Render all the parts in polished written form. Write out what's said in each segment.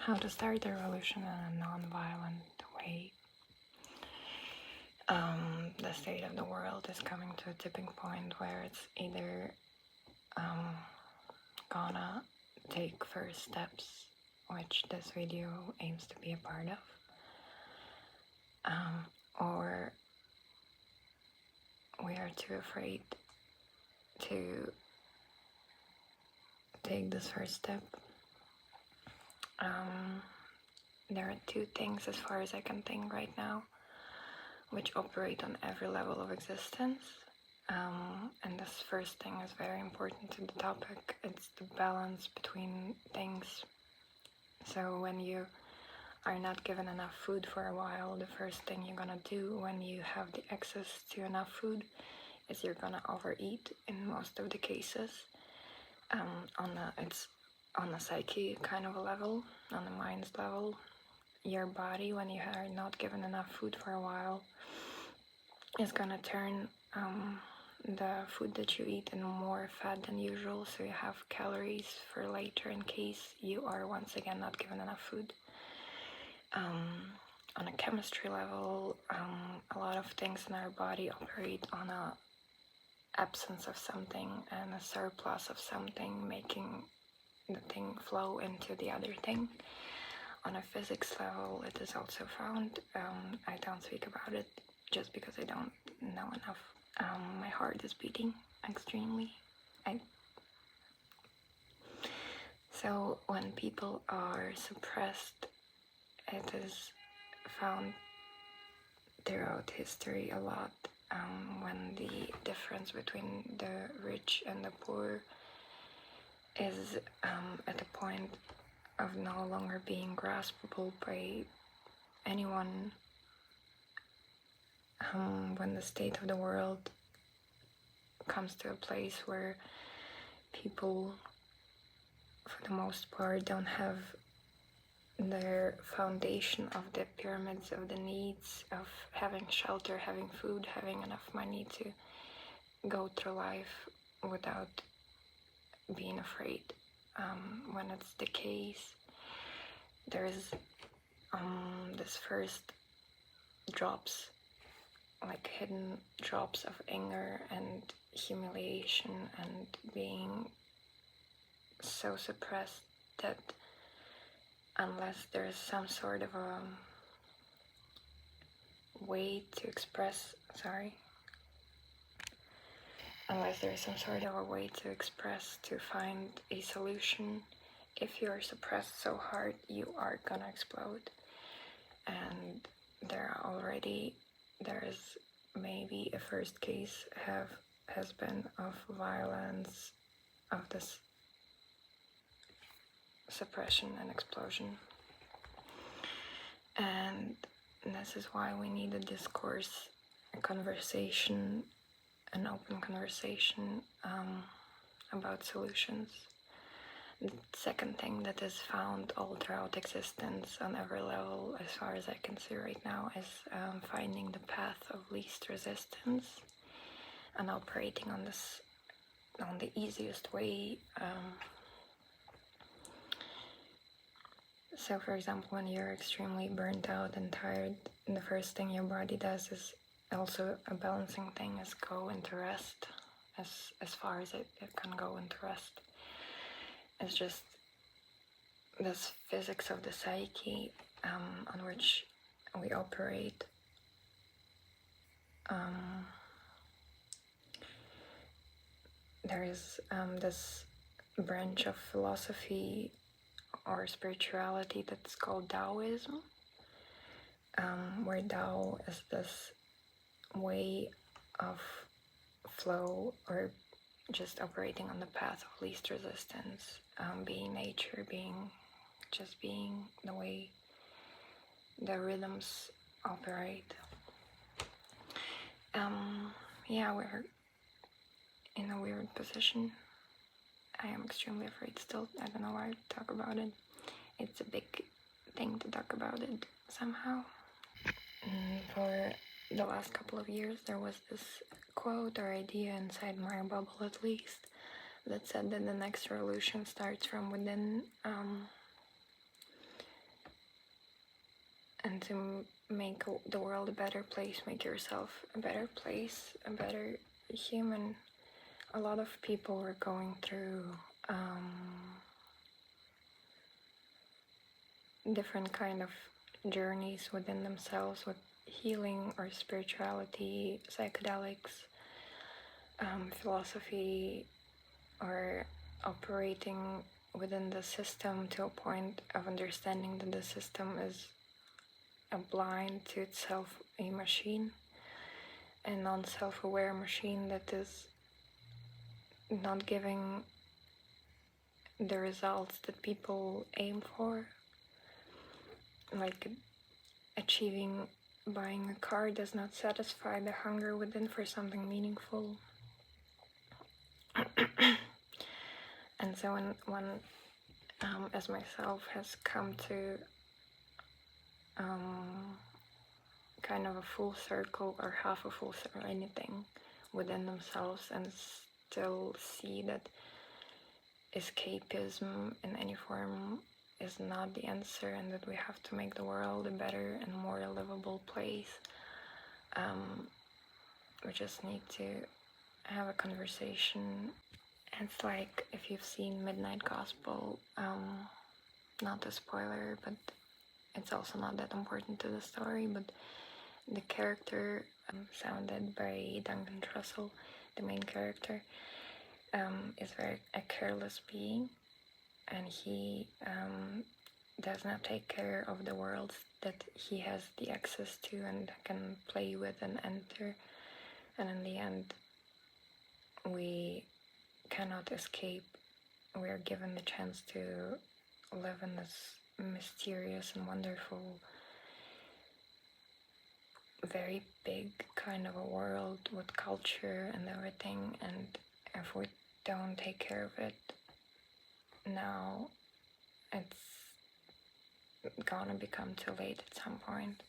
how to start the revolution in a non-violent way. The state of the world is coming to a tipping point where it's either gonna take first steps, which this video aims to be a part of, or we are too afraid to take this first step. There are two things, as far as I can think right now, which operate on every level of existence. And this first thing is very important to the topic. It's the balance between things. So when you are not given enough food for a while, the first thing you're gonna do when you have the access to enough food is you're gonna overeat in most of the cases. It's on a psyche kind of a level, on the mind's level. Your body, when you are not given enough food for a while, is gonna turn the food that you eat in more fat than usual, so you have calories for later in case you are once again not given enough food. On a chemistry level, a lot of things in our body operate on a absence of something and a surplus of something, making the thing flow into the other thing. On a physics level, it is also found. I don't speak about it just because I don't know enough. My heart is beating extremely. So when people are suppressed, it is found throughout history a lot, when the difference between the rich and the poor is at a point of no longer being graspable by anyone, when the state of the world comes to a place where people, for the most part, don't have their foundation of the pyramids of the needs of having shelter, having food, having enough money to go through life without being afraid. When it's the case, there's this first drops, like hidden drops of anger and humiliation and being so suppressed that unless there's some sort of a way to express, to find a solution, if you're suppressed so hard, you are gonna explode. And there's maybe a first case has been of violence, of this suppression and explosion. And this is why we need a discourse, a conversation, an open conversation about solutions. The second thing that is found all throughout existence on every level, as far as I can see right now, is finding the path of least resistance and operating on the easiest way. So for example, when you're extremely burnt out and tired, the first thing your body does is also a balancing thing, is go into rest, as far as it can go into rest. It's just this physics of the psyche on which we operate. There is this branch of philosophy or spirituality that's called Taoism, where Tao is this way of flow, or just operating on the path of least resistance, being nature, being the way the rhythms operate. We're in a weird position. I am extremely afraid still. I don't know why to talk about it. It's a big thing to talk about it somehow. For the last couple of years, there was this quote or idea inside my bubble, at least, that said that the next revolution starts from within. and to make the world a better place, make yourself a better place, a better human. A lot of people are going through different kind of journeys within themselves with healing or spirituality, psychedelics, philosophy, or operating within the system to a point of understanding that the system is a blind to itself, a machine, a non-self-aware machine that is not giving the results that people aim for, like achieving buying a car does not satisfy the hunger within for something meaningful. And so when one as myself has come to kind of a full circle or half a full circle, anything within themselves, and still see that escapism in any form is not the answer, and that we have to make the world a better and more livable place. We just need to have a conversation. It's like, if you've seen Midnight Gospel, not a spoiler, but it's also not that important to the story, but the character sounded by Duncan Trussell, the main character, is very a careless being, and he does not take care of the worlds that he has the access to and can play with and enter, and in the end we cannot escape. We are given the chance to live in this mysterious and wonderful, very big kind of a world with culture and everything, and if we don't take care of it now, it's gonna become too late at some point.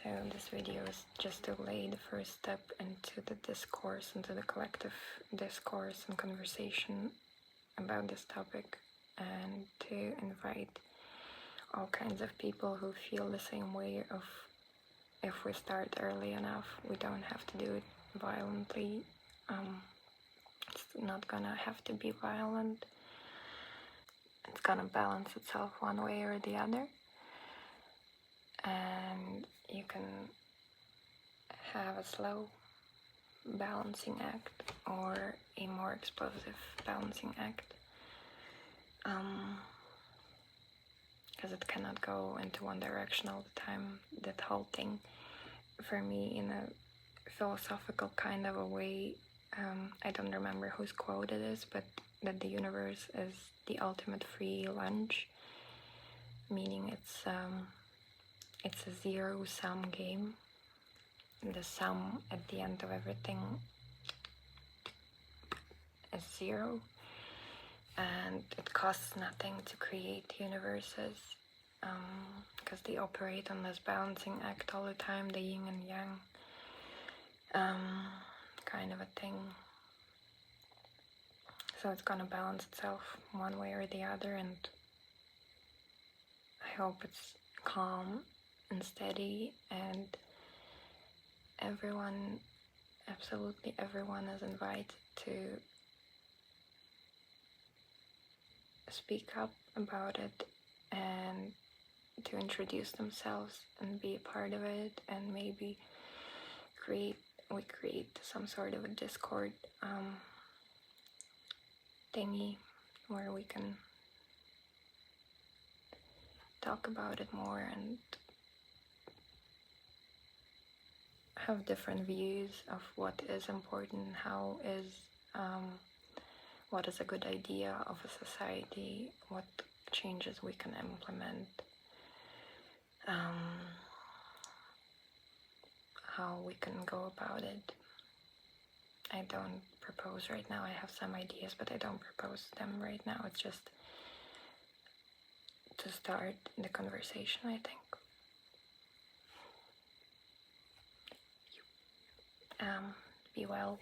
So this video is just to lay the first step into the discourse, into the collective discourse and conversation about this topic, and to invite all kinds of people who feel the same way of, if we start early enough, we don't have to do it violently. It's not gonna have to be violent. It's gonna balance itself one way or the other, and you can have a slow balancing act or a more explosive balancing act, because it cannot go into one direction all the time. That whole thing, for me, in a philosophical kind of a way, I don't remember whose quote it is, but that the universe is the ultimate free lunch, meaning it's a zero-sum game. The sum at the end of everything is zero, and it costs nothing to create universes, because they operate on this balancing act all the time, the yin and yang kind of a thing. So it's gonna balance itself one way or the other, and I hope it's calm and steady, and everyone, absolutely everyone, is invited to speak up about it and to introduce themselves and be a part of it, and maybe create some sort of a Discord thingy where we can talk about it more and have different views of what is important, what is a good idea of a society, what changes we can implement, how we can go about it. I don't propose right now. I have some ideas, but I don't propose them right now. It's just to start the conversation, I think. Be well.